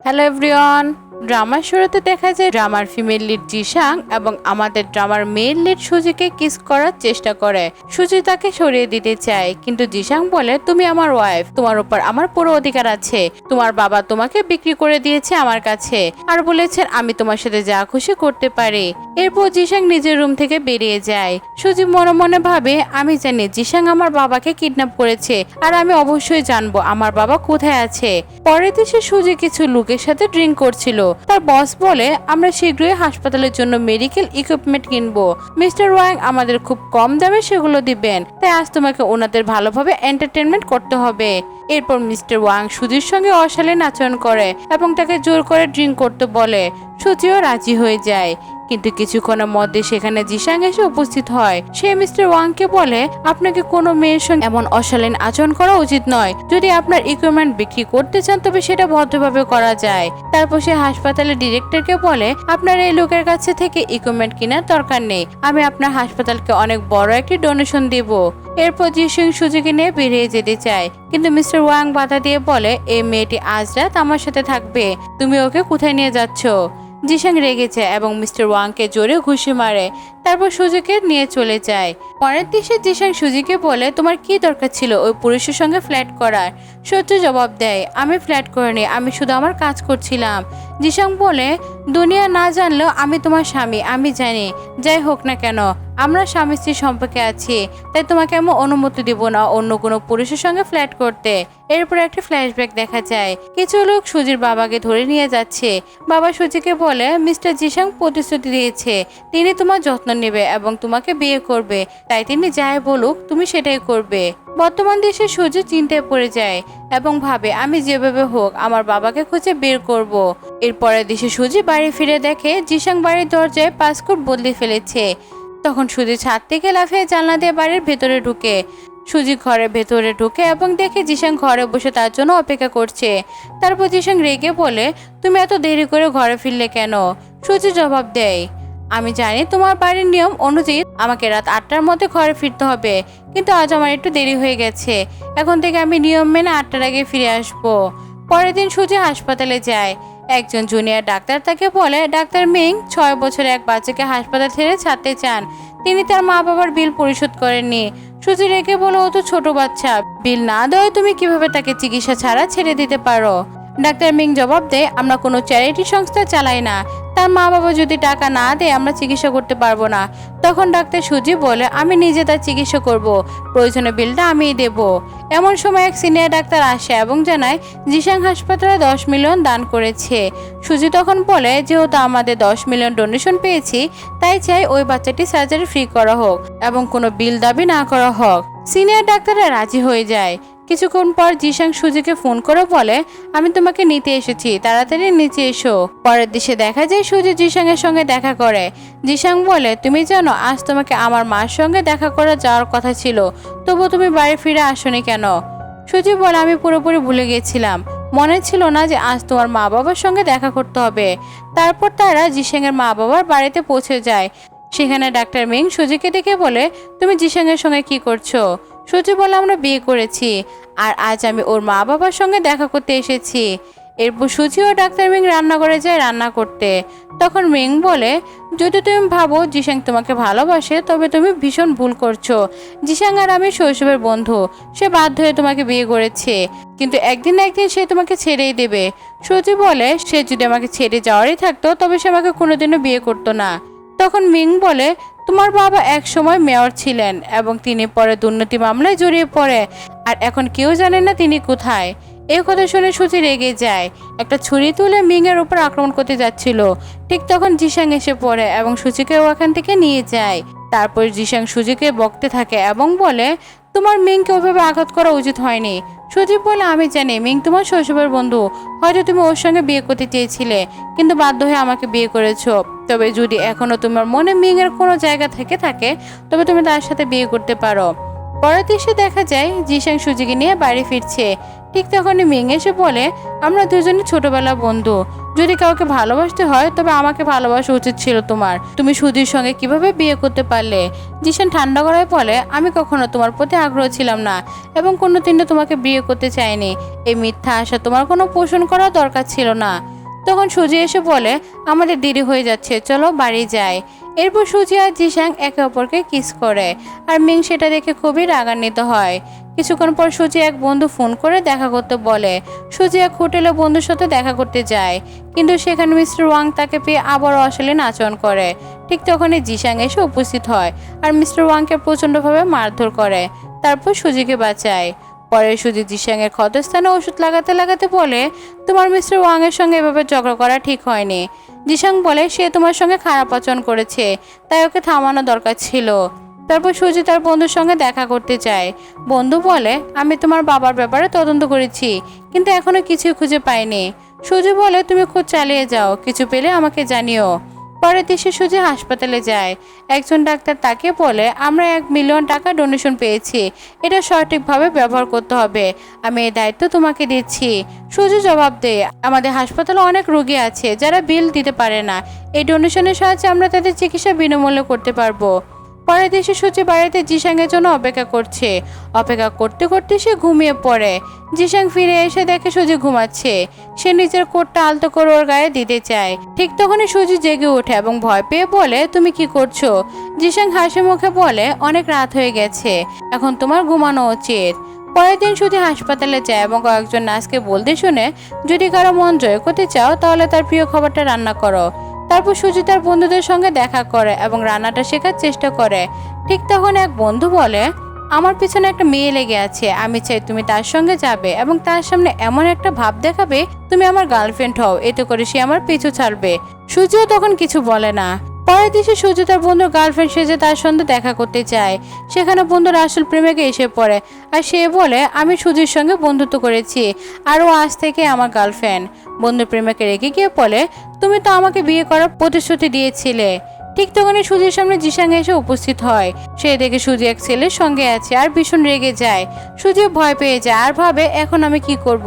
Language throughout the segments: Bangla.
Hello everyone. ড্রামার শুরুতে দেখা যায় ড্রামার ফিমেল লিড জিসাং এবং আমাদের ড্রামার মেল লিড সুজিকে কিস করার চেষ্টা করে। সুজি তাকে সরিয়ে দিতে চায়, কিন্তু জিসাং বলে তুমি আমার ওয়াইফ, তোমার উপর আমার পুরো অধিকার আছে। তোমার বাবা তোমাকে বিক্রি করে দিয়েছে আমার কাছে আর বলেছেন আমি তোমার সাথে যা খুশি করতে পারি। এরপর জিসাং নিজের রুম থেকে বেরিয়ে যায়। সুজি মনে মনে ভাবে আমি জানি জিসাং আমার বাবাকে কিডন্যাপ করেছে আর আমি অবশ্যই জানবো আমার বাবা কোথায় আছে। পরের দিন সুজি কিছু লোকের সাথে ড্রিঙ্ক করছিল। তার বস বলে আমরা শীঘ্রই হাসপাতালের জন্য মেডিকেল ইকুইপমেন্ট কিনবো। মিস্টার ওয়াং আমাদের খুব কম দামে সেগুলো দিবেন, তাই আজ তোমাকে ওনাদের ভালোভাবে এন্টারটেনমেন্ট করতে হবে। এরপর মিস্টার ওয়াং সুজির সঙ্গে অশালীন আচরণ করে এবং তাকে জোর করে ড্রিঙ্ক করতে বলে। সুজিও রাজি হয়ে যায়, কিন্তু কিছুক্ষণের মধ্যে সেখানে জিসাং এসে উপস্থিত হয়। সে মিস্টার ওয়াংকে বলে আপনাকে কোনো মেয়ের সঙ্গে এমন অশালীন আচরণ করা উচিত নয়। যদি আপনার ইকুইপমেন্ট বিক্রি করতে চান তবে সেটা ভদ্রভাবে করা যায়। তারপর সে হাসপাতালের ডিরেক্টরকে বলে আপনার এই লোকের কাছে থেকে ইকুইপমেন্ট কেনার দরকার নেই, আমি আপনার হাসপাতালকে অনেক বড় একটি ডোনেশন দেব। এরপর জিসাং সুজিকে নিয়ে বেরিয়ে যেতে চায়, কিন্তু মিস্টার ওয়াং বাধা দিয়ে বলে এই মেয়েটি আজ রাত আমার সাথে থাকবে, তুমি ওকে কোথায় নিয়ে যাচ্ছ? জিসাং রেগেছে এবং মিস্টার ওয়াংকে জোরে ঘুষি মারে, তারপর সুজিকে নিয়ে চলে যায়। পরের দিন জিসাং সুজিকে বলে তোমার কি দরকার ছিল ওই পুরুষের সঙ্গে ফ্ল্যাট করার? সূর্য জবাব দেয় আমি ফ্ল্যাট করিনি, আমি শুধু আমার কাজ করছিলাম। জিসাং বলে দুনিয়া না জানলেও আমি তোমার স্বামী, আমি জানি। যাই হোক না কেন আমরা স্বামী স্ত্রীর সম্পর্কে আছি, তাই তোমাকে আমি অনুমতি দিব না অন্য কোনো পুরুষের সঙ্গে ফ্ল্যাট করতে। এরপর একটা ফ্ল্যাশব্যাক দেখা যায়, কিছু লোক সুজির বাবাকে ধরে নিয়ে যাচ্ছে। বাবা সুজিকে বলে মিস্টার জিসাং প্রতিশ্রুতি দিয়েছে তিনি তোমার যত্ন নেবে এবং তোমাকে বিয়ে করবে, তাই তিনি যাই বলুক তুমি সেটাই করবে। বর্তমান দেশে সুজি চিন্তায় পড়ে যায় এবং ভাবে আমি যেভাবে হোক আমার বাবাকে খুঁজে বের করব। এরপরে দেশে সুজি বাড়ি ফিরে দেখে জিসাং বাড়ির দরজায় পাসপোর্ট বদলে ফেলেছে। তখন সুজি ছাদ থেকে লাফিয়ে জানলা দিয়ে বাড়ির ভেতরে ঢুকে। সুজি ঘরের ভেতরে ঢুকে এবং দেখে জিসাং ঘরে বসে তার জন্য অপেক্ষা করছে। তারপর জিসাং রেগে বলে তুমি এত দেরি করে ঘরে ফিরলে কেন? সুজি জবাব দেয় আমি জানি তোমার বাড়ির নিয়ম অনুযায়ী আমাকে রাত 8টার মধ্যে ঘরে ফিরতে হবে, কিন্তু আজ আমার একটু দেরি হয়ে গেছে। এখন থেকে আমি নিয়ম মেনে 8টার আগে ফিরে আসবো। পরের দিন সুজি হাসপাতালে যায়। একজন জুনিয়র ডাক্তার তাকে বলে ডাক্তার মিং 6 বছরের এক বাচ্চাকে হাসপাতাল ছেড়ে ছাড়তে চান, তিনি তার মা বাবার বিল পরিশোধ করেননি। সুজি রেখে বলো ও তো ছোট বাচ্চা, বিল না দেওয়ায় তুমি কিভাবে তাকে চিকিৎসা ছাড়া ছেড়ে দিতে পারো? ডাক্তার মিং জবাব দেয় আমরা কোনো চ্যারিটি সংস্থা চালাই না, তার মা বাবা যদি টাকা না দেয় আমরা চিকিৎসা করতে পারবো না। তখন ডাক্তার সুজি বলে আমি নিজে তার চিকিৎসা করব, প্রয়োজনে বিলটা আমিই দেব। এমন সময় এক সিনিয়র ডাক্তার আসে এবং জানায় জিসাং হাসপাতালে 10 মিলিয়ন দান করেছে। সুজি তখন বলে যেহেতু আমাদের 10 মিলিয়ন ডোনেশন পেয়েছি তাই চাই ওই বাচ্চাটি সার্জারি ফ্রি করা হোক এবং কোনো বিল দাবি না করা হোক। সিনিয়র ডাক্তাররা রাজি হয়ে যায়। কিছুক্ষণ পর জিসাং সুজিকে ফোন করে বলে আমি তোমাকে নিতে এসেছি, তাড়াতাড়ি নিচে এসো। পরের দিশে দেখা যায় সুজি জিসাং এর সঙ্গে দেখা করে। জিসাং বলে তুমি জানো আজ তোমাকে আমার মার সঙ্গে দেখা করে যাওয়ার কথা ছিল, তবু তুমি বাড়ি ফিরে আসোনি কেন? সুজি বলে আমি পুরোপুরি ভুলে গিয়েছিলাম, মনে ছিল না যে আজ তোমার মা বাবার সঙ্গে দেখা করতে হবে। তারপর তারা জিসাং এর মা বাবার বাড়িতে পৌঁছে যায়। সেখানে ডাক্তার মিং সুজিকে দেখে বলে তুমি জিসাং এর সঙ্গে কি করছো? সুজি বলে আমরা বিয়ে করেছি আর আজ আমি ওর মা বাবার সঙ্গে দেখা করতে এসেছি। এরপর সুজি ও ডাক্তার মিং রান্নাঘরে যায় রান্না করতে। তখন মিং বলে যদি তুমি ভাবো জিসাং তোমাকে ভালোবাসে তবে তুমি ভীষণ ভুল করছো। জিসাং আর আমি শৈশবের বন্ধু, সে বাধ্য হয়ে তোমাকে বিয়ে করেছে, কিন্তু একদিন না একদিন সে তোমাকে ছেড়েই দেবে। সুজি বলে সে যদি আমাকে ছেড়ে যাওয়ারই থাকতো তবে সে আমাকে কোনোদিনও বিয়ে করতো না। তখন মিং বলে তোমার বাবা এক সময় মেয়র ছিলেন এবং তিনি পরে দুর্নীতি মামলায় জড়িয়ে পড়ে আর এখন কেউ জানে না তিনি কোথায়। এই কথা শুনে সুজি রেগে যায়, একটা ছুরি তুলে মিং এর উপর আক্রমণ করতে যাচ্ছিল। ঠিক তখন জিসাং এসে পড়ে এবং সুজিকে ওখান থেকে নিয়ে যায়। তারপর জিসাং সুজিকে বকতে থাকে এবং বলে তোমার মিংকে ওভাবে আঘাত করা উচিত হয়নি। সুজি বলে আমি জানি মিং তোমার শৈশবের বন্ধু, হয়তো তুমি ওর সঙ্গে বিয়ে করতে চেয়েছিলে কিন্তু বাধ্য হয়ে আমাকে বিয়ে করেছো। তবে যদি এখনো তোমার মনে মিং এর কোনো জায়গা থেকে থাকে তবে তুমি তার সাথে বিয়ে করতে পারো। পরের দৃশ্যে দেখা যায় জিসাং সুজিকে নিয়ে বাড়ি ফিরছে। ঠিক তখনই মিং এসে বলে আমরা দুজনে ছোটবেলার বন্ধু, যদি কাউকে ভালোবাসতে হয় তবে আমাকে ভালোবাসা উচিত ছিল তোমার, তুমি সুজির সঙ্গে কিভাবে বিয়ে করতে পারলে? জিসান ঠান্ডা গলায় বলে আমি কখনো তোমার প্রতি আগ্রহ ছিলাম না এবং কোনোদিনও তোমাকে বিয়ে করতে চাইনি, এই মিথ্যা আশা তোমার কোনো পোষণ করা দরকার ছিল না। তখন সুজি এসে বলে আমাদের দেরি হয়ে যাচ্ছে, চলো বাড়ি যাই। এরপর সুজি আর জিসাং একে অপরকে কিস করে আর মিং সেটা দেখে খুবই রাগান্বিত হয়। কিছুক্ষণ পর সুজি এক বন্ধু ফোন করে দেখা করতে বলে। সুজি এক হোটেলে বন্ধুর সাথে দেখা করতে যায়, কিন্তু সেখানে মিস্টার ওয়াং তাকে পেয়ে আবারও অশালীন আচরণ করে। ঠিক তখনই জিসাং এসে উপস্থিত হয় আর মিস্টার ওয়াংকে প্রচণ্ডভাবে মারধর করে, তারপর সুজিকে বাঁচায়। পরে সুজি জিসাং এর ক্ষতস্থানে ওষুধ লাগাতে লাগাতে বলে তোমার মিস্টার ওয়াং এর সঙ্গে এভাবে ঝগড়া করা ঠিক হয়নি। জিসাং বলে সে তোমার সঙ্গে খারাপ আচরণ করেছে, তাই ওকে থামানো দরকার ছিল। তারপর সুজি তার বন্ধুর সঙ্গে দেখা করতে চায়। বন্ধু বলে আমি তোমার বাবার ব্যাপারে তদন্ত করেছি, কিন্তু এখনো কিছুই খুঁজে পাইনি। সুজি বলে তুমি খোঁজ চালিয়ে যাও, কিছু পেলে আমাকে জানিও। পরের দিন সুজি হাসপাতালে যায়। একজন ডাক্তার তাকে বলে আমরা 1 মিলিয়ন টাকা ডোনেশন পেয়েছি, এটা সঠিকভাবে ব্যবহার করতে হবে, আমি এই দায়িত্ব তোমাকে দিচ্ছি। সুজি জবাব দেয় আমাদের হাসপাতালে অনেক রোগী আছে যারা বিল দিতে পারে না, এই ডোনেশনের সাহায্যে আমরা তাদের চিকিৎসা বিনামূল্যে করতে পারবো। পরের দেশে সুচি বাড়িতে জিসাংয়ের জন্য অপেক্ষা করছে। অপেক্ষা করতে করতে সে ঘুমিয়ে পড়ে। জিসাং ফিরে এসে দেখে সুজি ঘুমাচ্ছে। সে নিজের কোটটা আলতো করে ওর গায়ে দিতে চায়। ঠিক তখনই সুজি জেগে ওঠে এবং ভয় পেয়ে বলে তুমি কি করছো? জিসাং হাসি মুখে বলে অনেক রাত হয়ে গেছে, এখন তোমার ঘুমানো উচিত। পরের দিন সুজি হাসপাতালে যায় এবং কয়েকজন নার্সকে বলতে শুনে যদি কারো মন জয় করতে চাও তাহলে তার প্রিয় খাবারটা রান্না করো। তারপর সুজি তার বন্ধুদের সঙ্গে দেখা করে এবং রান্নাটা শেখার চেষ্টা করে। ঠিক তখন এক বন্ধু বলে আমার পিছনে একটা মেয়ে লেগে আছে, আমি চাই তুমি তার সঙ্গে যাবে এবং তার সামনে এমন একটা ভাব দেখাবে তুমি আমার গার্লফ্রেন্ড হও, এতে করে সে আমার পিছু ছাড়বে। সুজিও তখন কিছু বলে না। পরের দিন সুজি তার বন্ধুর গার্লফ্রেন্ড সেজে তার সঙ্গে দেখা করতে চায়। সেখানে বন্ধুর আসল প্রেমিকা এসে পড়ে আর সে বলে আমি সুজির সঙ্গে বন্ধুত্ব করেছি আর ও আজ থেকে আমার গার্লফ্রেন্ড। বন্ধুর প্রেমিকা রেগে গিয়ে বলে তুমি তো আমাকে বিয়ে করার প্রতিশ্রুতি দিয়েছিলে। ঠিক তখনই সুজির সামনে জিসাং এসে উপস্থিত হয়। সে দেখে সুজি এক ছেলের সঙ্গে আছে আর ভীষণ রেগে যায়। সুজি ভয় পেয়ে যায় আর ভাবে এখন আমি কি করব,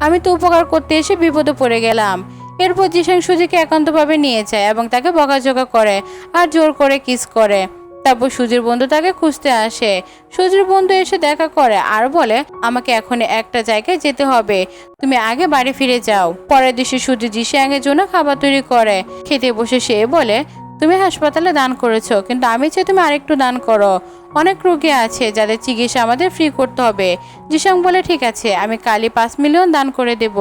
আমি তো উপকার করতে এসে বিপদে পড়ে গেলাম। এরপর জিসাং সুজিকে একান্তভাবে নিয়ে যায় এবং তাকে বকাঝকা করে আর জোর করে কিস করে। তারপর সুজির বন্ধু তাকে খুঁজতে আসে। সুজির বন্ধু এসে দেখা করে আর বলে আমাকে এখনই একটা জায়গায় যেতে হবে, তুমি আগে বাড়ি ফিরে যাও। পরের দিন সুজি জিসাং এর জন্য খাবার তৈরি করে। খেতে বসে সে বলে তুমি হাসপাতালে দান করেছো, কিন্তু আমি চাই তুমি আরেকটু দান করো, অনেক রোগী আছে যাদের চিকিৎসা আমাদের ফ্রি করতে হবে। জিসাং বলে ঠিক আছে, আমি কালই 5 মিলিয়ন দান করে দেব।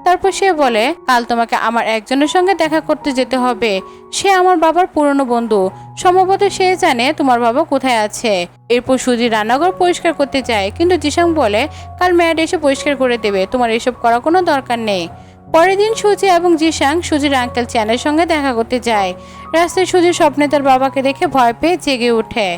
তারপর সে বলে কাল তোমাকে আমার একজনের সঙ্গে দেখা করতে যেতে হবে, সে আমার বাবার পুরনো বন্ধু, সম্ভবত সে জানে তোমার বাবা কোথায় আছে। এরপর সুজি রান্নাঘর পরিষ্কার করতে যায়, কিন্তু জিসাং বলে কাল মেয়াদ এসে পরিষ্কার করে দেবে, তোমার এসব করার কোনো দরকার নেই। পরের দিন সুজি এবং জিসাং সুজির আঙ্কেল চ্যানের সঙ্গে দেখা করতে যায়। রাস্তায় সুজির স্বপ্নে তার বাবাকে দেখে ভয় পেয়ে জেগে ওঠে।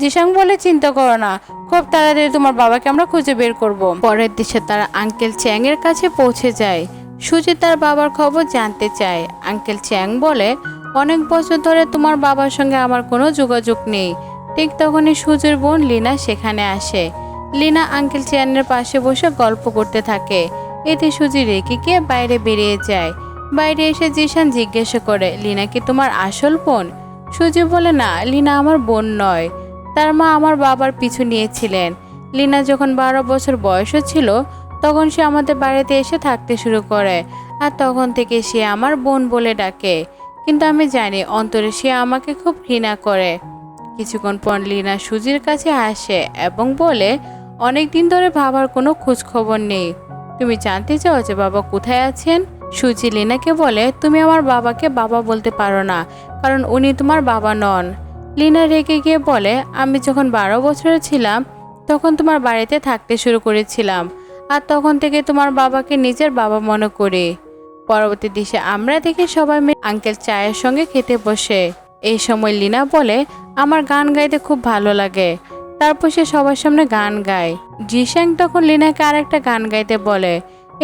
জিসাং বলে চিন্তা করো না, খুব তাড়াতাড়ি তোমার বাবাকে আমরা খুঁজে বের করব। পরের দিনে তারা আঙ্কেল চ্যাং এর কাছে পৌঁছে যায়। সুজি তার বাবার খবর জানতে চায়। আঙ্কেল চ্যাং বলে অনেক বছর ধরে তোমার বাবার সঙ্গে আমার কোনো যোগাযোগ নেই। ঠিক তখনই সুজির বোন লিনা সেখানে আসে। লিনা আঙ্কেল চ্যাং এর পাশে বসে গল্প করতে থাকে। এতে সুজি রেগে গিয়ে বাইরে বেরিয়ে যায়। বাইরে এসে জিসান জিজ্ঞাসা করে লিনা কি তোমার আসল বোন? সুজি বলে না, লিনা আমার বোন নয়, তার মা আমার বাবার পিছু নিয়েছিলেন। লিনা যখন 12 বছর বয়স ছিল তখন সে আমাদের বাড়িতে এসে থাকতে শুরু করে আর তখন থেকে সে আমার বোন বলে ডাকে, কিন্তু আমি জানি অন্তরে সে আমাকে খুব ঘৃণা করে। কিছুক্ষণ পর লিনা সুজির কাছে আসে এবং বলে অনেক দিন ধরে বাবার কোনো খোঁজ খবর নেই, তুমি জানতে চাও যে বাবা কোথায় আছেন? সুজি লিনাকে বলে তুমি আমার বাবাকে বাবা বলতে পারো না, কারণ উনি তোমার বাবা নন। লিনা রেগে গিয়ে বলে আমি যখন 12 বছরের ছিলাম তখন তোমার বাড়িতে থাকতে শুরু করেছিলাম আর তখন থেকে তোমার বাবাকে নিজের বাবা মনে করি। পরবর্তী দিশে আমরা দেখি সবাই মিলে আঙ্কেল চায়ের সঙ্গে খেতে বসে। এই সময় লিনা বলে আমার গান গাইতে খুব ভালো লাগে। তারপর সে সবার সামনে গান গায়। জিসাং তখন লিনাকে আরেকটা গান গাইতে বলে।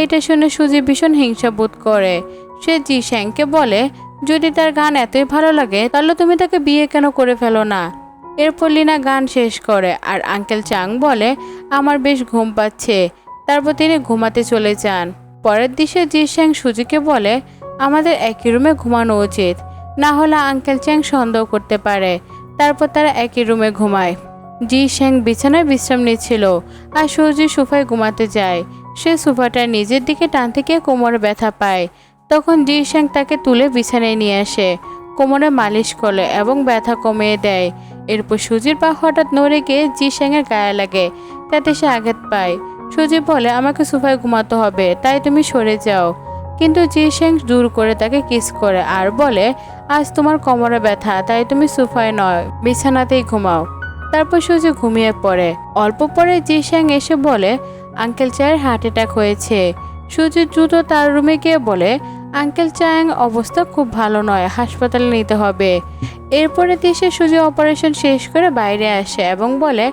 এটা শুনে সুজি ভীষণ হিংসা বোধ করে। সে জিসাংকে বলে যদি তার গান এতই ভালো লাগে তাহলে তুমি তাকে বিয়ে কেন করে ফেলো না। এরপর লিনা গান শেষ করে আর আঙ্কেল চাং বলে আমার বেশ ঘুম পাচ্ছে। তারপর তিনি ঘুমাতে চলে যান। পরের দিশে জিসাং সুজিকে বলে আমাদের একই রুমে ঘুমানো উচিত, না হলে আঙ্কেল চ্যাং সন্দেহ করতে পারে। তারপর তারা একই রুমে ঘুমায়। জিসাং বিছানায় বিশ্রাম নিচ্ছিল আর সুজি সোফায় ঘুমাতে যায়। সে সোফাটা নিজের দিকে টানতে গিয়ে কোমরে ব্যথা পায়। তখন জিশাং তাকে তুলে বিছানায় নিয়ে আসে, কোমরে মালিশ করে এবং ব্যথা কমিয়ে দেয়। এরপর সুজির পা হঠাৎ নড়ে গিয়ে জিশাংয়ের গায়ে লাগে, তাতে সে আঘাত পায়। সুজি বলে, আমাকে সোফায় ঘুমাতে হবে, তাই তুমি সরে যাও। কিন্তু জিশাং জোর করে তাকে কিস করে আর বলে, আজ তোমার কোমরে ব্যথা, তাই তুমি সোফায় নয়, বিছানাতেই ঘুমাও। তারপর সুজি ঘুমিয়ে পড়ে। অল্প পরে জিশাং এসে বলে, আঙ্কেল চায়ের হার্ট অ্যাটাক হয়েছে। সুজি দ্রুত তার রুমে গিয়ে বলে, আঙ্কেল চাং অবস্থা খুব ভালো নয়, হাসপাতালে নিতে হবে। এরপরে দেশে সুজি অপারেশন শেষ করে বাইরে আসে এবং বলে,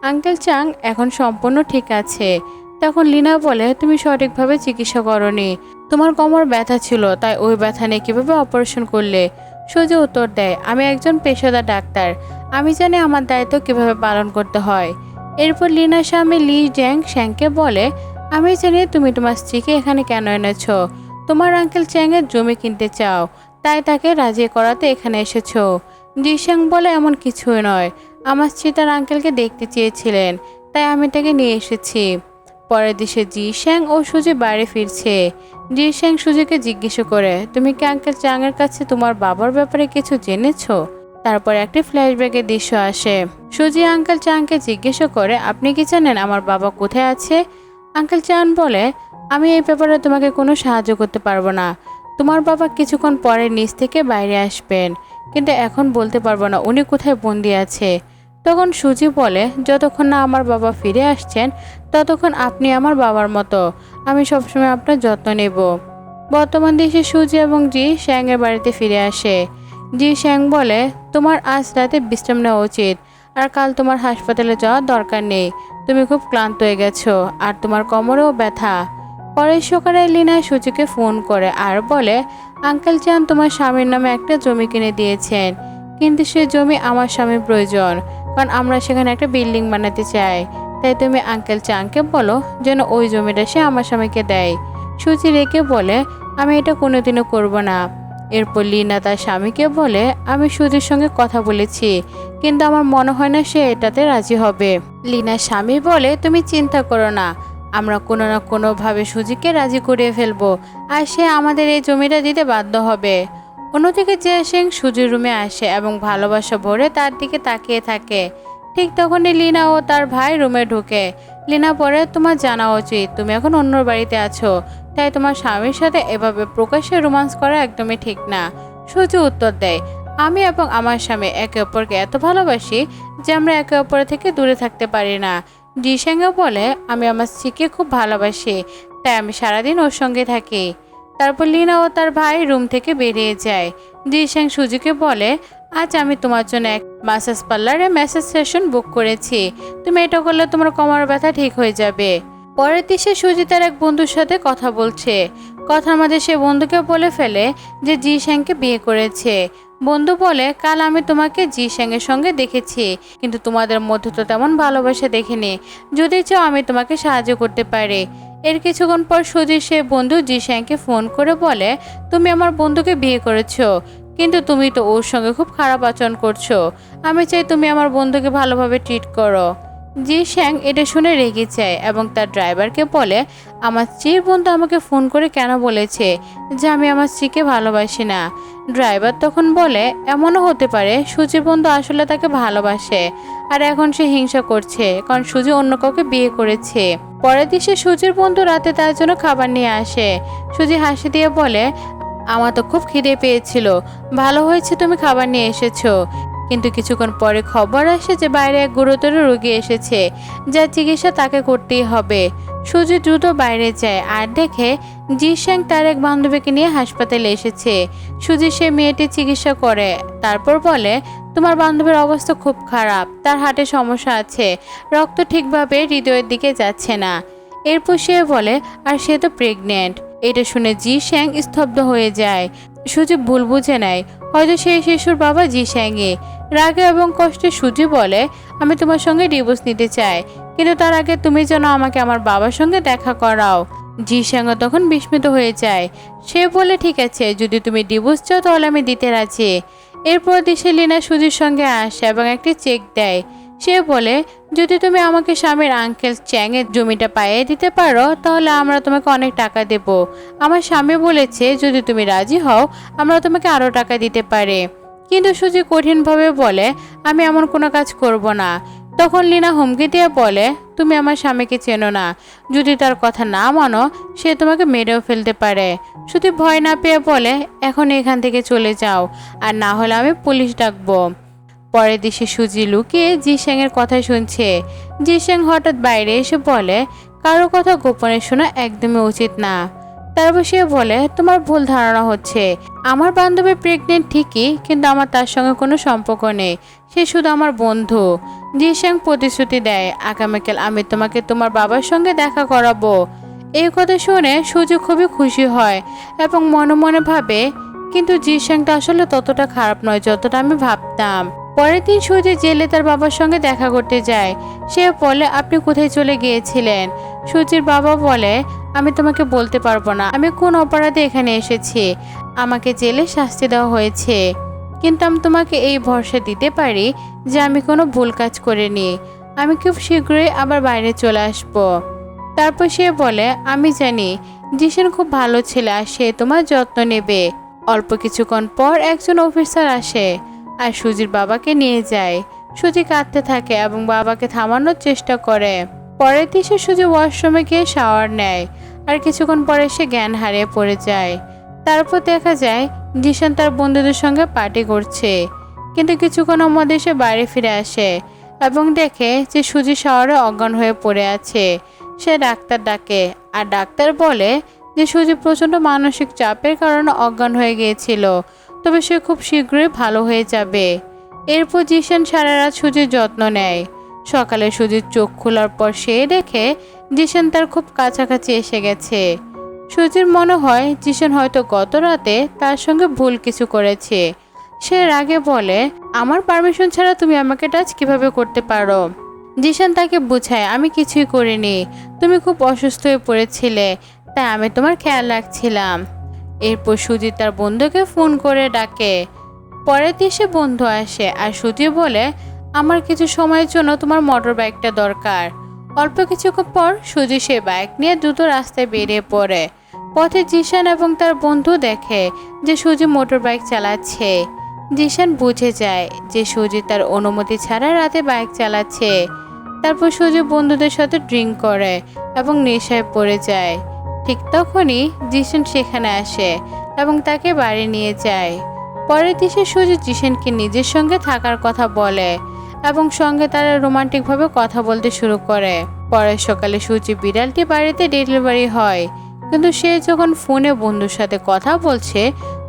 আঙ্কেল চাং এখন সম্পূর্ণ ঠিক আছে। তখন লিনা বলে, তুমি সঠিকভাবে চিকিৎসা করনি, তোমার কোমর ব্যথা ছিল, তাই ওই ব্যথা নিয়ে কীভাবে অপারেশন করলে? সুজি উত্তর দেয়, আমি একজন পেশাদার ডাক্তার, আমি জানি আমার দায়িত্ব কিভাবে পালন করতে হয়। এরপর লিনার স্বামী লি জ্যাং শ্যাংকে বলে, আমি জানি তুমি তোমার স্ত্রীকে এখানে কেন এনেছো, তোমার আঙ্কেল চ্যাংয়ের জমি কিনতে চাও, তাই তাকে রাজি করাতে এখানে এসেছো। জিশ্যাং বলে, এমন কিছুই নয়, আমার স্ত্রী তার আঙ্কেলকে দেখতে চেয়েছিলেন, তাই আমি তাকে নিয়ে এসেছি। পরের দিশে জিশ্যাং ও সুজি বাড়ি ফিরছে। জিশ্যাং সুজিকে জিজ্ঞেস করে, তুমি কি আঙ্কেল চ্যাংয়ের কাছে তোমার বাবার ব্যাপারে কিছু জেনেছো? তারপর একটি ফ্ল্যাশব্যাকের দৃশ্য আসে। সুজি আঙ্কেল চাংকে জিজ্ঞেস করে, আপনি কি জানেন আমার বাবা কোথায় আছে? আঙ্কেল চান বলে, আমি এই ব্যাপারে তোমাকে কোনো সাহায্য করতে পারবো না, তোমার বাবা কিছুক্ষণ পরে নিচ থেকে বাইরে আসবেন, কিন্তু এখন বলতে পারবো না উনি কোথায় বন্দি আছে। তখন সুজি বলে, যতক্ষণ না আমার বাবা ফিরে আসছেন ততক্ষণ আপনি আমার বাবার মতো, আমি সবসময় আপনার যত্ন নেব। বর্তমান দেশে সুজি এবং জি শ্যাংয়ের বাড়িতে ফিরে আসে। জি শ্যাং বলে, তোমার আজ রাতে বিশ্রাম নেওয়া উচিত, আর কাল তোমার হাসপাতালে যাওয়ার দরকার নেই, তুমি খুব ক্লান্ত হয়ে গেছো আর তোমার কোমরেও ব্যথা। পরের সকালে লিনা সুজিকে ফোন করে আর বলে, আঙ্কেল চান তোমার স্বামীর নামে একটা জমি কিনে দিয়েছেন, কিন্তু সে জমি আমার স্বামীর প্রয়োজন, কারণ আমরা সেখানে একটা বিল্ডিং বানাতে চাই, তাই তুমি আঙ্কেল চাংকে বলো যেন ওই জমিটা সে আমার স্বামীকে দেয়। সুজি রেখে বলে, আমি এটা কোনোদিনও করব না। এরপর লিনা তার স্বামীকে বলে, আমি সুজির সঙ্গে কথা বলেছি, কিন্তু আমার মনে হয় না সে এটাতে রাজি হবে। লিনার স্বামী বলে, তুমি চিন্তা করো না, আমরা কোনো না কোনোভাবে সুজিকে রাজি করিয়ে ফেলবো, আর সে আমাদের এই জমিটা দিতে বাধ্য হবে। অন্যদিকে জে সিং সুজির রুমে আসে এবং ভালোবাসা ভরে তার দিকে তাকিয়ে থাকে। ঠিক তখনই লিনা ও তার ভাই রুমে ঢুকে। লিনা বলে, তোমার জানা উচিত তুমি এখন অন্য বাড়িতে আছো, তাই তোমার স্বামীর সাথে এভাবে প্রকাশ্যে রোমান্স করা একদমই ঠিক না। সুজি উত্তর দেয়, আমি এবং আমার স্বামী একে অপরকে এত ভালোবাসি যে আমরা একে অপরের থেকে দূরে থাকতে পারি না। জিশ্যাংও বলে, আমি আমার স্ত্রীকে খুব ভালোবাসি, তাই আমি সারাদিন ওর সঙ্গে থাকি। তারপর লিনা ও তার ভাই রুম থেকে বেরিয়ে যায়। জিশ্যাং সুজিকে বলে, আজ আমি তোমার জন্য এক ম্যাসাজ পার্লারে ম্যাসাজ সেশন বুক করেছি, তুমি এটা করলে তোমার কোমর ব্যথা ঠিক হয়ে যাবে। পরের দিশে সুজি তার এক বন্ধুর সাথে কথা বলছে। কথার মাঝে সে বন্ধুকে বলে ফেলে যে জিশ্যাংকে বিয়ে করেছে। বন্ধু বলে, কাল আমি তোমাকে জিশ্যাংয়ের সঙ্গে দেখেছি, কিন্তু তোমাদের মধ্যে তো তেমন ভালোবাসা দেখিনি, যদি চাও আমি তোমাকে সাহায্য করতে পারি। এর কিছুক্ষণ পর সুজির সে বন্ধু জিশ্যাংকে ফোন করে বলে, তুমি আমার বন্ধুকে বিয়ে করেছো, কিন্তু তুমি তো ওর সঙ্গে খুব খারাপ আচরণ করছো, আমি চাই তুমি আমার বন্ধুকে ভালোভাবে ট্রিট করো। জিশ্যাং এটা শুনে রেগে যায় এবং তার ড্রাইভারকে বলে, আমার স্ত্রীর বন্ধু আমাকে ফোন করে কেন বলেছে যে আমি আমার স্ত্রীকে ভালোবাসি না। ড্রাইভার তখন বলে, এমনও হতে পারে সুজির বন্ধু আসলে তাকে ভালোবাসে, আর এখন সে হিংসা করছে কারণ সুজি অন্য কাউকে বিয়ে করেছে। পরের দিশে সুজির বন্ধু রাতে তার জন্য খাবার নিয়ে আসে। সুজি হাসি দিয়ে বলে, আমার তো খুব খিদে পেয়েছিল, ভালো হয়েছে তুমি খাবার নিয়ে এসেছো। কিন্তু কিছুক্ষণ পরে খবর আসে যে বাইরে এক গুরুতর রোগী এসেছে, যার চিকিৎসা তাকে করতেই হবে। সুজি দ্রুত বাইরে যায় আর দেখে জিশ্যাং তার এক বান্ধবীকে নিয়ে হাসপাতালে এসেছে। সুজি সে মেয়েটির চিকিৎসা করে, তারপর বলে, তোমার বান্ধবীর অবস্থা খুব খারাপ, তার হার্টে সমস্যা আছে, রক্ত ঠিকভাবে হৃদয়ের দিকে যাচ্ছে না। এরপর সে বলে, আর সে তো প্রেগনেন্ট। এটা শুনে জিশ্যাং স্তব্ধ হয়ে যায়। সুজি ভুল বুঝে নেয়, হয়তো সেই শিশুর বাবা জিশ্যাংই। রাগে এবং কষ্টে সুজি বলে, আমি তোমার সঙ্গে ডিভোর্স নিতে চাই, কিন্তু তার আগে তুমি যেন আমাকে আমার বাবার সঙ্গে দেখা করাও। জিশ্যাং তখন বিস্মিত হয়ে যায়। সে বলে, ঠিক আছে, যদি তুমি ডিভোর্স চাও তাহলে আমি দিতে রাজি। এরপর দিশে লিনা সুজির সঙ্গে আসে এবং একটি চেক দেয়। সে বলে, যদি তুমি আমাকে স্বামীর আঙ্কেল চ্যাংয়ের জমিটা পাইয়ে দিতে পারো তাহলে আমরা তোমাকে অনেক টাকা দেব। আমার স্বামী বলেছে যদি তুমি রাজি হও আমরা তোমাকে আরও টাকা দিতে পারি। কিন্তু সুজি কঠিনভাবে বলে, আমি এমন কোনো কাজ করব না। তখন লিনা হুমকি দিয়ে বলে, তুমি আমার স্বামীকে চেনো না, যদি তার কথা না মানো সে তোমাকে মেরেও ফেলতে পারে। সুজি ভয় না পেয়ে বলে, এখন এখান থেকে চলে যাও, আর না হলে আমি পুলিশ ডাকবো। পরের দিশে সুজি লুকিয়ে জিশ্যাংয়ের কথা শুনছে। জিশ্যাং হঠাৎ বাইরে এসে বলে, কারো কথা গোপনে শোনা একদমই উচিত না। তারপর সে বলে, তোমার ভুল ধারণা হচ্ছে। আমার বান্ধবী প্রেগনেন্ট ঠিকই, কিন্তু আমার তার সঙ্গে কোনো সম্পর্ক নেই, সে শুধু আমার বন্ধু। জিশ্যাং প্রতিশ্রুতি দেয়, আগামীকাল আমি তোমাকে তোমার বাবার সঙ্গে দেখা করাবো। এই কথা শুনে সুজি খুবই খুশি হয় এবং মনে মনে ভাবে, কিন্তু জিশ্যাংটা আসলে ততটা খারাপ নয় যতটা আমি ভাবতাম। পরের দিন সুজি জেলে তার বাবার সঙ্গে দেখা করতে যায়। সে বলে, আপনি কোথায় চলে গিয়েছিলেন? সুজির বাবা বলে, আমি তোমাকে বলতে পারবো না আমি কোন অপরাধে এখানে এসেছি। আমাকে জেলে শাস্তি দেওয়া হয়েছে, কিন্তু আমি তোমাকে এই ভরসা দিতে পারি যে আমি কোনো ভুল কাজ করিনি। আমি খুব শীঘ্রই আবার বাইরে চলে আসব। তারপর সে বলে, আমি জানি জিশান খুব ভালো ছেলে আর সে তোমার যত্ন নেবে। অল্প কিছুক্ষণ পর একজন অফিসার আসে আর সুজির বাবাকে নিয়ে যায়। সুজি কাঁদতে থাকে এবং বাবাকে থামানোর চেষ্টা করে। পরের দিন সুজি ওয়াশরুমে গিয়ে শাওয়ার নেয় আর কিছুক্ষণ পরে সে জ্ঞান হারিয়ে পড়ে যায়। তারপর দেখা যায় জিশান তার বন্ধুদের সঙ্গে পার্টি করছে, কিন্তু কিছুক্ষণের মধ্যে সে বাইরে ফিরে আসে এবং দেখে যে সুজি শাওয়ারে অজ্ঞান হয়ে পড়ে আছে। সে ডাক্তার ডাকে আর ডাক্তার বলে যে সুজি প্রচণ্ড মানসিক চাপের কারণে অজ্ঞান হয়ে গিয়েছিল, তবে সে খুব শীঘ্রই ভালো হয়ে যাবে। এরপর জিশান সারা রাত সুজির যত্ন নেয়। সকালে সুজির চোখ খোলার পর সে দেখে জিশান তার খুব কাছাকাছি এসে গেছে। সুজির মনে হয় জিশান হয়তো গত রাতে তার সঙ্গে ভুল কিছু করেছে। সে রাগে বলে, আমার পারমিশন ছাড়া তুমি আমাকে টাচ কিভাবে করতে পারো? জিশান তাকে বুঝায়, আমি কিছুই করিনি, তুমি খুব অসুস্থ হয়ে পড়েছিলে, তাই আমি তোমার খেয়াল রাখছিলাম। এরপর সুজি তার বন্ধুকে ফোন করে ডাকে। পরের দিন বন্ধু আসে আর সুজি বলে, আমার কিছু সময়ের জন্য তোমার মোটর বাইকটা দরকার। অল্প কিছুক্ষণ পর সুজি সে বাইক নিয়ে দ্রুত রাস্তায় বেরিয়ে পড়ে। পথে জিশান এবং তার বন্ধু দেখে যে সুজি মোটর বাইক চালাচ্ছে। জিশান বুঝে যায় যে সুজি তার অনুমতি ছাড়া রাতে বাইক চালাচ্ছে। তারপর সুজি বন্ধুদের সাথে ড্রিঙ্ক করে এবং নেশায় পড়ে যায়। ঠিক তখনই জিশান সেখানে আসে এবং তাকে বাড়ি নিয়ে যায়। পরের দিন সুজি জিশানকে নিজের সঙ্গে থাকার কথা বলে এবং সঙ্গে তারা রোমান্টিকভাবে কথা বলতে শুরু করে। পরের সকালে সুজি বিড়ালটি বাড়িতে ডেলিভারি হয়, কিন্তু সে যখন ফোনে বন্ধুর সাথে কথা বলছে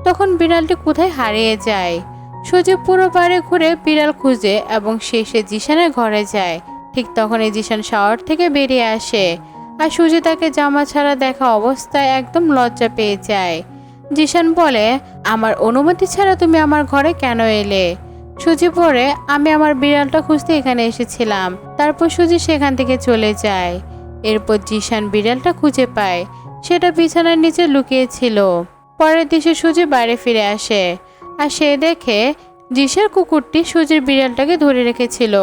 তখন বিড়ালটি কোথায় হারিয়ে যায়। সুজি পুরো বাড়ি ঘুরে বিড়াল খুঁজে এবং শেষে জিশানের ঘরে যায়। ঠিক তখনই জিশান শাওয়ার থেকে বেরিয়ে আসে আর সুজি তাকে জামা ছাড়া দেখা অবস্থায় একদম লজ্জা পেয়ে যায়। জিশান বলে, আমার অনুমতি ছাড়া তুমি আমার ঘরে কেন এলে? সুজি পরে, আমি আমার বিড়ালটা খুঁজতে এখানে এসেছিলাম। তারপর সুজি সেখান থেকে চলে যায়। এরপর জিশান বিড়ালটা খুঁজে পায়, সেটা বিছানার নিচে লুকিয়েছিল। পরের দিন সুজি বাইরে ফিরে আসে আর সে দেখে জিশার কুকুরটি সুজির বিড়ালটাকে ধরে রেখেছিল।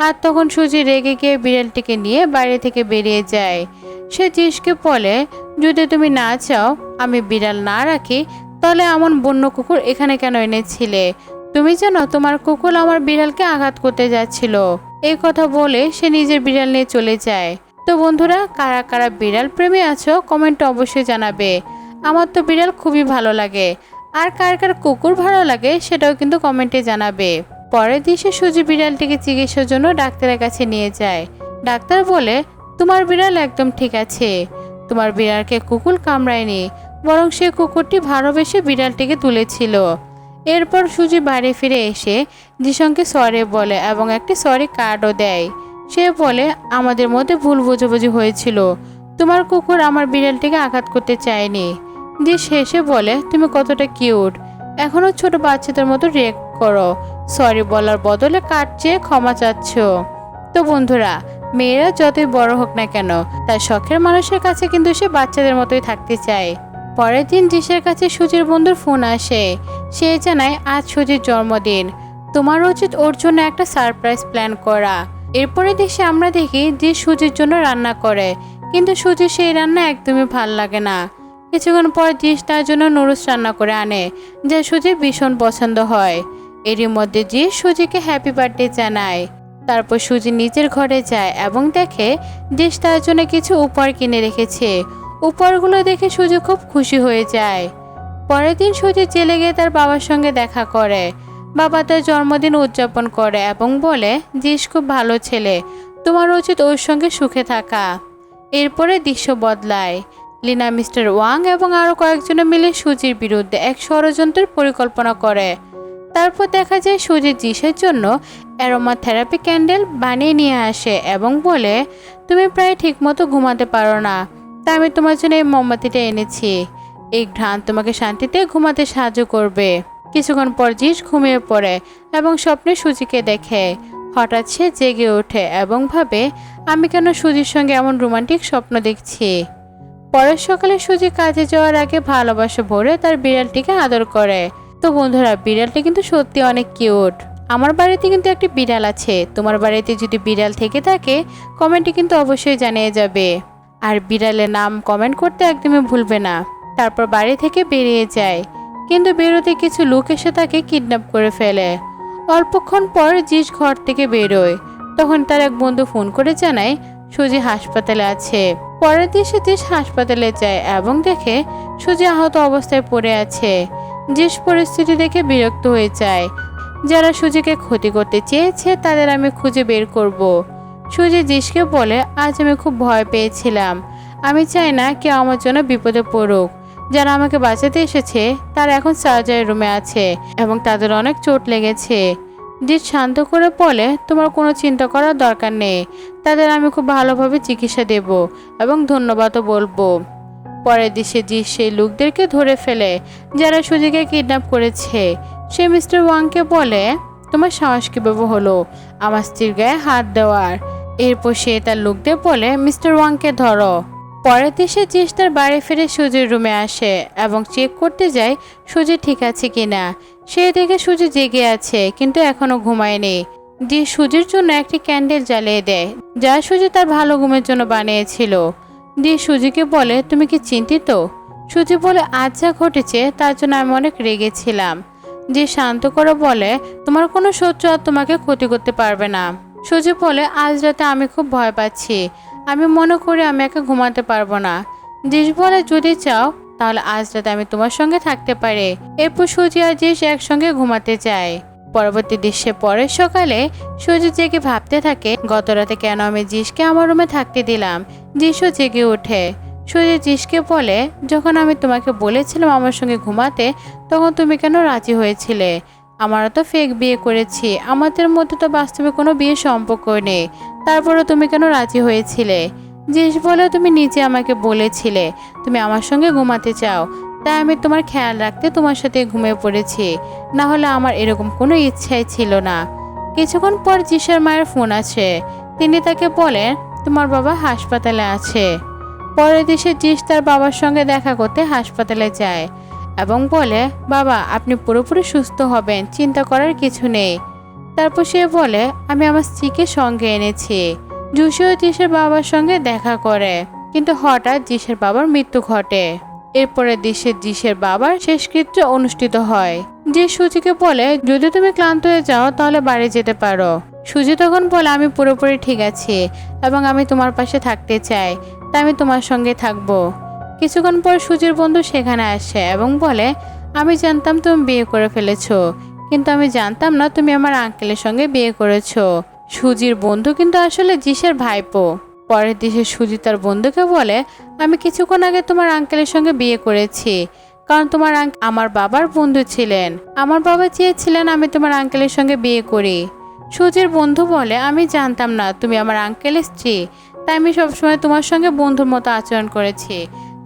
আর তখন সুজি রেগে গিয়ে বিড়ালটিকে নিয়ে বাইরে থেকে বেরিয়ে যায়। সে জিশকে বলে, যদি তুমি না চাও আমি বিড়াল না রাখি তাহলে এমন বন্য কুকুর এখানে কেন এনেছিলে? তুমি জানো তোমার কুকুর আমার বিড়ালকে আঘাত করতে যাচ্ছিল। এই কথা বলে সে নিজের বিড়াল নিয়ে চলে যায়। তো বন্ধুরা, কারা কারা বিড়াল প্রেমী আছো কমেন্টে অবশ্যই জানাবে। আমার তো বিড়াল খুবই ভালো লাগে, আর কার কার কুকুর ভালো লাগে সেটাও কিন্তু কমেন্টে জানাবে। পরের দিন সুজি বিড়ালটিকে চিকিৎসার জন্য ডাক্তারের কাছে নিয়ে যায়। ডাক্তার বলে, তোমার বিড়াল একদম ঠিক আছে, তোমার বিড়ালকে কুকুর কামড়ায়নি, বরং সে কুকুরটি ভালোবেসে বিড়ালটিকে তুলেছিল। এরপর সুজি বাড়ি ফিরে এসে জিশানকে সরি বলে এবং একটি সরি কার্ডও দেয়। সে বলে, আমাদের মধ্যে ভুল বোঝাবুঝি হয়েছিল, তোমার কুকুর আমার বিড়ালটিকে আঘাত করতে চায়নি। জিশ হেসে বলে, তুমি কতটা কিউট, এখনো ছোট বাচ্চাদের মতো রিয়েক্ট করো, সরি বলার বদলে কার্ড চেয়ে ক্ষমা চাচ্ছ। তো বন্ধুরা, মেয়েরা যতই বড় হোক না কেন তার শখের মানুষের কাছে কিন্তু সে বাচ্চাদের মতোই থাকতে চায়। পরের দিন জিশের কাছে সুজির বন্ধুর ফোন আসে। সে জানায় আজ সুজির জন্মদিন। তোমার উচিত ওর জন্য একটা সারপ্রাইজ প্ল্যান করা। এরপরে দেশে আমরা দেখি যে সুজির জন্য রান্না করে, কিন্তু সুজির সেই রান্না একদমই ভাল লাগে না। কিছুক্ষণ পর জিস তার জন্য নুডলস রান্না করে আনে, যা সুজির ভীষণ পছন্দ হয়। এরই মধ্যে জিস সুজিকে হ্যাপি বার্থডে জানায়। তারপর সুজি নিজের ঘরে যায় এবং দেখে জিস তার জন্য কিছু উপহার কিনে রেখেছে। উপহারগুলো দেখে সুজি খুব খুশি হয়ে যায়। পরের দিন সুজি জেলে গিয়ে তার বাবার সঙ্গে দেখা করে। বাবা তার জন্মদিন উদযাপন করে এবং বলে, জিস খুব ভালো ছেলে, তোমার উচিত ওর সঙ্গে সুখে থাকা। এরপরে দৃশ্য বদলায়। লিনা, মিস্টার ওয়াং এবং আরও কয়েকজনে মিলে সুজির বিরুদ্ধে এক ষড়যন্ত্রের পরিকল্পনা করে। তারপর দেখা যায় সুজি জিসের জন্য অ্যারোমা থেরাপি ক্যান্ডেল বানিয়ে নিয়ে আসে এবং বলে, তুমি প্রায় ঠিকমতো ঘুমাতে পারো না, তাই আমি তোমার জন্য এই মোমবাতিটা এনেছি। এই ঘ্রাণ তোমাকে শান্তিতে ঘুমাতে সাহায্য করবে। কিছুক্ষণ পর জিস ঘুমিয়ে পড়ে এবং স্বপ্নে সুজিকে দেখে। হঠাৎ সে জেগে ওঠে এবং ভাবে, আমি কেন সুজির সঙ্গে এমন রোমান্টিক স্বপ্ন দেখছি। পরের সকালে সুজি কাজে যাওয়ার আগে ভালোবাসা ভরে তার বিড়ালটিকে আদর করে। তো বন্ধুরা, বিড়ালটি কিন্তু সত্যি অনেক কিউট। আমার বাড়িতে কিন্তু একটি বিড়াল আছে। তোমার বাড়িতে যদি বিড়াল থেকে থাকে কমেন্টে কিন্তু অবশ্যই জানিয়ে যাবে। আর বিড়ালের নাম কমেন্ট করতে একদমই ভুলবে না। তারপর বাড়ি থেকে বেরিয়ে যায়, কিন্তু বেরোতে কিছু লোক এসে তাকে কিডন্যাপ করে ফেলে। অল্পক্ষণ পর জিস ঘর থেকে বেরোয়। তখন তার এক বন্ধু ফোন করে জানায় সুজি হাসপাতালে আছে। পরের দিন সে জিস হাসপাতালে যায় এবং দেখে সুজি আহত অবস্থায় পড়ে আছে। জিস পরিস্থিতি দেখে বিরক্ত হয়ে যায়। যারা সুজিকে ক্ষতি করতে চেয়েছে তাদের আমি খুঁজে বের করব। সুজি জিসকে বলে, আজ আমি খুব ভয় পেয়েছিলাম। আমি চাই না কেউ আমার জন্য বিপদে পড়ুক। যারা আমাকে বাঁচাতে এসেছে তারা এখন সার্জারি রুমে আছে এবং তাদের অনেক চোট লেগেছে। জিস শান্ত করে বলে, তোমার কোনো চিন্তা করার দরকার নেই। তাদের আমি খুব ভালোভাবে চিকিৎসা দেব এবং ধন্যবাদও বলবো। পরের দিশে জিস সেই লোকদেরকে ধরে ফেলে যারা সুজিকে কিডন্যাপ করেছে। সে মিস্টার ওয়াংকে বলে, তোমার সাহস কিভাবে হলো আমার স্ত্রীর গায়ে হাত দেওয়ার। এরপর সে তার লোকদের বলে, মিস্টার ওয়াংকে ধরো। পরের দেশে জিস তার বাড়ি ফিরে সুজির রুমে আসে এবং চেক করতে যায় সুজি ঠিক আছে কিনা। সে দেখে সুজি জেগে আছে কিন্তু এখনো ঘুমায়নি। জিস সুজির জন্য একটি ক্যান্ডেল জ্বালিয়ে দেয়, যা সুজি তার ভালো ঘুমের জন্য বানিয়েছিল। জিস সুজিকে বলে, তুমি কি চিন্তিত? সুজি বলে, আজ যা ঘটেছে তার জন্য আমি অনেক রেগেছিলাম। জিস শান্ত করে বলে, তোমার কোনো শত্রু আর তোমাকে ক্ষতি করতে পারবে না। সুজি বলে, আজ রাতে আমি খুব ভয় পাচ্ছি। আমি মনে করি আমি একা ঘুমাতে পারবো না। জিস বলে, যদি চাও তাহলে আজ রাতে আমি তোমার সঙ্গে থাকতে পারি। এরপর সুজি আর জিস একসঙ্গে ঘুমাতে যায়। পরবর্তী দৃশ্যে পরের সকালে সুজি জেগে ভাবতে থাকে, গত রাতে কেন আমি জিসকে আমার রুমে থাকতে দিলাম। জিসও জেগে ওঠে। সুজি জিসকে বলে, যখন আমি তোমাকে বলেছিলাম আমার সঙ্গে ঘুমাতে তখন তুমি কেন রাজি হয়েছিলে? আমারও তো ফেক বিয়ে করেছি, আমাদের মধ্যে তো বাস্তবে কোনো বিয়ে সম্পর্ক নেই, তারপরে তুমি কেন রাজি হয়েছিলে? জিস বলে, তুমি নিজে আমাকে বলেছিলে তুমি আমার সঙ্গে ঘুমাতে চাও, তাই আমি তোমার খেয়াল রাখতে তোমার সাথে ঘুমিয়ে পড়েছি, না হলে আমার এরকম কোনো ইচ্ছাই ছিল না। কিছুক্ষণ পর জিসের মায়ের ফোন আসে। তিনি তাকে বলেন, তোমার বাবা হাসপাতালে আছে। পরের দেশে জিস তার বাবার সঙ্গে দেখা করতে হাসপাতালে যায় এবং বলে, বাবা আপনি পুরোপুরি সুস্থ হবেন, চিন্তা করার কিছু নেই। তারপর সে বলে, আমি আমার স্ত্রীকে সঙ্গে এনেছি। জুসিও জিসের বাবার সঙ্গে দেখা করে, কিন্তু হঠাৎ জিসের বাবার মৃত্যু ঘটে। এরপরে দেশে জিসের বাবার শেষকৃত্য অনুষ্ঠিত হয়। যে সুজিকে বলে, যদি তুমি ক্লান্ত হয়ে যাও তাহলে বাড়ি যেতে পারো। সুজি তখন বলে, আমি পুরোপুরি ঠিক আছি এবং আমি তোমার পাশে থাকতে চাই, তাই আমি তোমার সঙ্গে থাকবো। কিছুক্ষণ পর সুজির বন্ধু সেখানে আসে এবং বলে, আমি জানতাম তুমি বিয়ে করে ফেলেছো, কিন্তু আমি জানতাম না তুমি আমার আঙ্কেলের সঙ্গে বিয়ে করেছো। সুজির বন্ধু কিন্তু আসলে জিসের ভাইপো। পরের দিকে সুজি তার বন্ধুকে বলে, আমি কিছুক্ষণ আগে তোমার আঙ্কেলের সঙ্গে বিয়ে করেছি, কারণ তোমার আমার বাবার বন্ধু ছিলেন। আমার বাবা চেয়েছিলেন আমি তোমার আঙ্কেলের সঙ্গে বিয়ে করি। সুজির বন্ধু বলে, আমি জানতাম না তুমি আমার আঙ্কেলের স্ত্রী, তাই আমি সবসময় তোমার সঙ্গে বন্ধুর মতো আচরণ করেছি।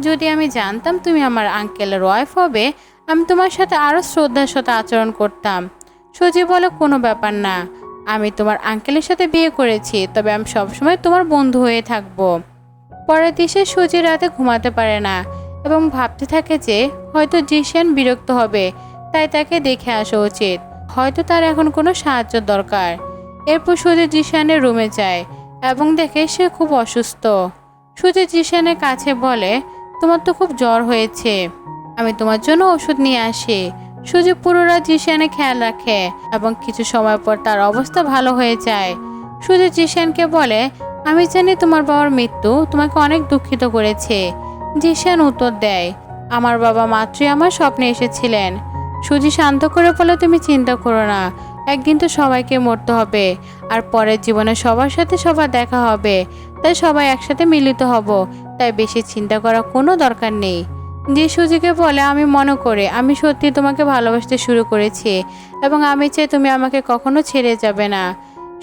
যদি আমি জানতাম তুমি আমার আঙ্কেলের ওয়াইফ হবে, আমি তোমার সাথে আরও শ্রদ্ধার সাথে আচরণ করতাম। সুজি বলে, কোনো ব্যাপার না, আমি তোমার আঙ্কেলের সাথে বিয়ে করেছি, তবে আমি সবসময় তোমার বন্ধু হয়ে থাকবো। পরের দিশে সুজি রাতে ঘুমাতে পারে না এবং ভাবতে থাকে যে হয়তো জিসেন বিরক্ত হবে, তাই তাকে দেখে আসা উচিত। হয়তো তার এখন কোনো সাহায্য দরকার। এরপর সুজি জিশানের রুমে যায় এবং দেখে সে খুব অসুস্থ। সুজি জিশানের কাছে বলে, তোমার তো খুব জ্বর হয়েছে, আমি তোমার জন্য ওষুধ নিয়ে আসি। সুজি পুরো রাত জিশানের খেয়াল রাখে এবং কিছু সময় পর তার অবস্থা ভালো হয়ে যায়। সুজি জিশানকে বলে, আমি জানি তোমার বাবার মৃত্যু তোমাকে অনেক দুঃখিত করেছে। জিশান উত্তর দেয়, আমার বাবা মাত্রই আমার স্বপ্নে এসেছিলেন। সুজি শান্ত করে বলে, তুমি চিন্তা করো না, একদিন তো সবাইকে মরতে হবে, আর পরের জীবনে সবার সাথে সবার দেখা হবে, তাই সবাই একসাথে মিলিত হব, তাই বেশি চিন্তা করার কোনো দরকার নেই। যে সুজিকে বলে, আমি মনে করে আমি সত্যি তোমাকে ভালোবাসতে শুরু করেছি এবং আমি চাই তুমি আমাকে কখনো ছেড়ে যাবে না।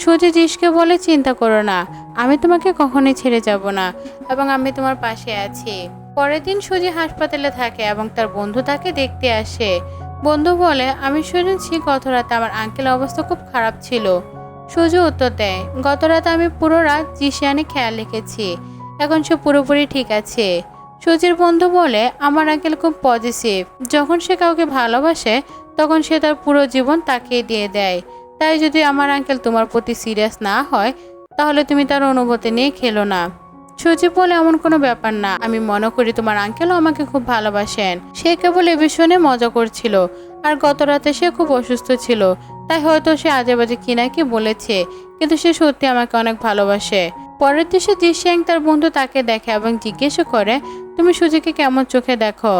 সুজি জিসকে বলে, চিন্তা করো না, আমি তোমাকে কখনোই ছেড়ে যাব না এবং আমি তোমার পাশে আছি। পরের দিন সুজি হাসপাতালে থাকে এবং তার বন্ধু তাকে দেখতে আসে। বন্ধু বলে, আমি শুনেছি গত রাতে আমার আঙ্কেলের অবস্থা খুব খারাপ ছিল। সুজি উত্তর দেয়, গত রাতে আমি পুরো রাত জিশানে খেয়াল রেখেছি, এখন সে পুরোপুরি ঠিক আছে। সুজির বন্ধু বলে, আমার আঙ্কেল খুব পজিটিভ, যখন সে কাউকে ভালোবাসে তখন সে তার পুরো জীবন তাকে দিয়ে দেয়, তাই যদি আমার আঙ্কেল তোমার প্রতি সিরিয়াস না হয় তাহলে তুমি তার অনুভূতি নিয়ে খেলো না। সুজি বলে, এমন কোনো ব্যাপার না, আমি মনে করি তোমার আঙ্কেলও আমাকে খুব ভালোবাসেন, সে কেবল এ বিষয়ে নিয়ে মজা করছিল, আর গত রাতে সে খুব অসুস্থ ছিল, তাই হয়তো সে আজে বাজে কি না কি বলেছে, কিন্তু সে সত্যি আমাকে অনেক ভালোবাসে। পরের দেশে জিশিয়াং তার বন্ধু তাকে দেখে এবং জিজ্ঞেস করে, তুমি সুজিকে কেমন চোখে দেখো?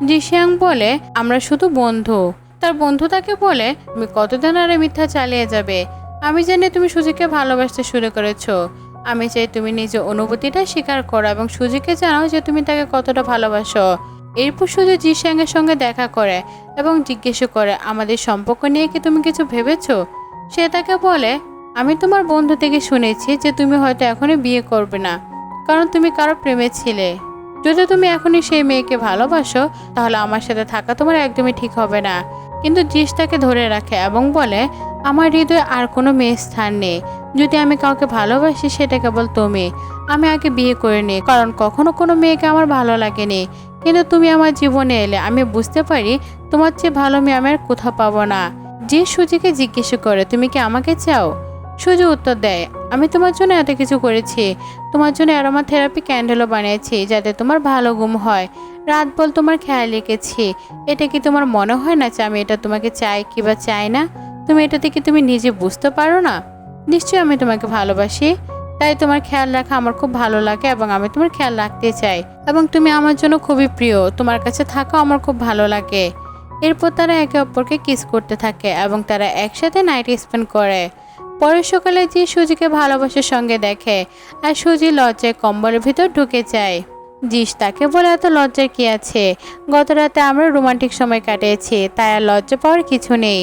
জিশিয়াং বলে, আমরা শুধু বন্ধু। তার বন্ধু তাকে বলে, তুমি কতদিন আর মিথ্যা চালিয়ে যাবে? আমি জানি তুমি সুজিকে ভালোবাসতে শুরু করেছো, আমি চাই তুমি নিজের অনুভূতিটা স্বীকার করো এবং সুজিকে জানাও যে তুমি তাকে কতটা ভালোবাসো। এরপর সুজি জিশিয়াং এর সঙ্গে দেখা করে এবং জিজ্ঞেস করে, আমাদের সম্পর্ক নিয়ে কি তুমি কিছু ভেবেছো? সে তাকে বলে, আমি তোমার বন্ধু থেকে শুনেছি যে তুমি হয়তো এখনই বিয়ে করবে না, কারণ তুমি কারো প্রেমে ছিলে। যদি তুমি এখনই সেই মেয়েকে ভালোবাসো তাহলে আমার সাথে থাকা তোমার একদমই ঠিক হবে না। কিন্তু জিস তাকে ধরে রাখে এবং বলে, আমার হৃদয়ে আর কোনো মেয়ের স্থান নেই, যদি আমি কাউকে ভালোবাসি সেটা কেবল তুমি। আমি আগে বিয়ে করিনি, কারণ কখনো কোনো মেয়েকে আমার ভালো লাগেনি, কিন্তু তুমি আমার জীবনে এলে আমি বুঝতে পারি তোমার চেয়ে ভালো মেয়ে আমি আর কোথাও পাবো না। জিস সুজিকে জিজ্ঞেস করে, তুমি কি আমাকে চাও? সুজি উত্তর দেয়, আমি তোমার জন্য এত কিছু করেছি, তোমার জন্য অ্যারোমা থেরাপি ক্যান্ডেলও বানিয়েছি যাতে তোমার ভালো ঘুম হয়, রাত বল তোমার খেয়াল রেখেছি। এটা কি তোমার মনে হয় না যে আমি এটা তোমাকে চাই কিংবা চাই না? তুমি এটা থেকে তুমি নিজে বুঝতে পারো না? নিশ্চয়ই আমি তোমাকে ভালোবাসি, তাই তোমার খেয়াল রাখা আমার খুব ভালো লাগে এবং আমি তোমার খেয়াল রাখতে চাই, এবং তুমি আমার জন্য খুবই প্রিয়, তোমার কাছে থাকা আমার খুব ভালো লাগে। এরপর তারা একে অপরকে কিস করতে থাকে এবং তারা একসাথে নাইট স্পেন্ড করে। পরের সকালে যে সুজিকে ভালোবাসার সঙ্গে দেখে আর সুজি লজ্জায় কম্বলের ভিতর ঢুকে যায়। জিস তাকে বলে, এত লজ্জার কি আছে, গত রাতে আমরা রোমান্টিক সময় কাটিয়েছি, তাই আর লজ্জা পাওয়ার কিছু নেই।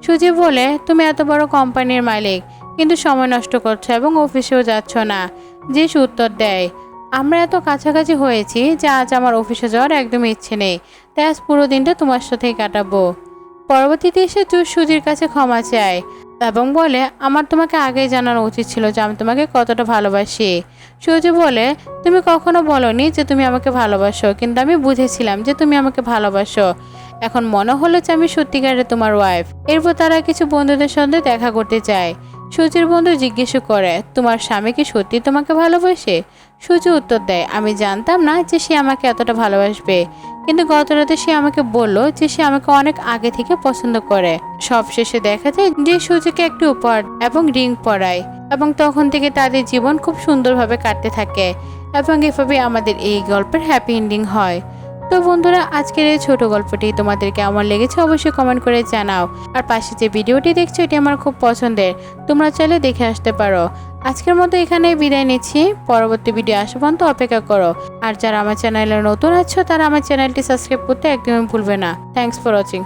সুজি বলে, তুমি এত বড় কোম্পানির মালিক কিন্তু সময় নষ্ট করছো এবং অফিসেও যাচ্ছ না। জিস উত্তর দেয়, আমরা এত কাছাকাছি হয়েছি যে আজ আমার অফিসে যাওয়ার একদমই ইচ্ছে নেই, তাই আজ পুরো দিনটা তোমার সাথেই কাটাবো। পরবর্তীতে এসে সুজির কাছে ক্ষমা চায় এবং বলে, আমার তোমাকে আগেই জানানো উচিত ছিল যে আমি তোমাকে কতটা ভালোবাসি। সুজি বলে, তুমি কখনো বলোনি যে তুমি আমাকে ভালোবাসো, কিন্তু আমি বুঝেছিলাম যে তুমি আমাকে ভালোবাসো, এখন মনে হলো যে আমি সত্যিকারের তোমার ওয়াইফ। এরপর তারা কিছু বন্ধুদের সঙ্গে দেখা করতে চায়। সুজির বন্ধু জিজ্ঞেস করে, তোমার স্বামী কি সত্যি তোমাকে ভালোবাসে? সুজি উত্তর দেয়, আমি জানতাম না যে সে আমাকে এতটা ভালোবাসবে, কিন্তু গত রাতে সে আমাকে বলল যে সে আমাকে অনেক আগে থেকে পছন্দ করে। সবশেষে দেখা যায় যে সুজিকে একটি উপহার এবং রিং পরায় এবং তখন থেকে তাদের জীবন খুব সুন্দরভাবে কাটতে থাকে এবং এভাবে আমাদের এই গল্পের হ্যাপি এন্ডিং হয়। তো বন্ধুরা, আজকের এই ছোট গল্পটি তোমাদের কেমন লেগেছে অবশ্যই কমেন্ট করে জানাও। আর পাশে যে ভিডিওটি দেখছো এটি আমার খুব পছন্দের, তোমরা চাইলে দেখে আসতে পারো। আজকের মতো এখানেই বিদায় নিচ্ছি, পরবর্তী ভিডিও আসা পর্যন্ত অপেক্ষা করো। আর যারা আমার চ্যানেলে নতুন আছো তারা আমার চ্যানেলটি সাবস্ক্রাইব করতে একদমই ভুলবে না। Thanks for watching.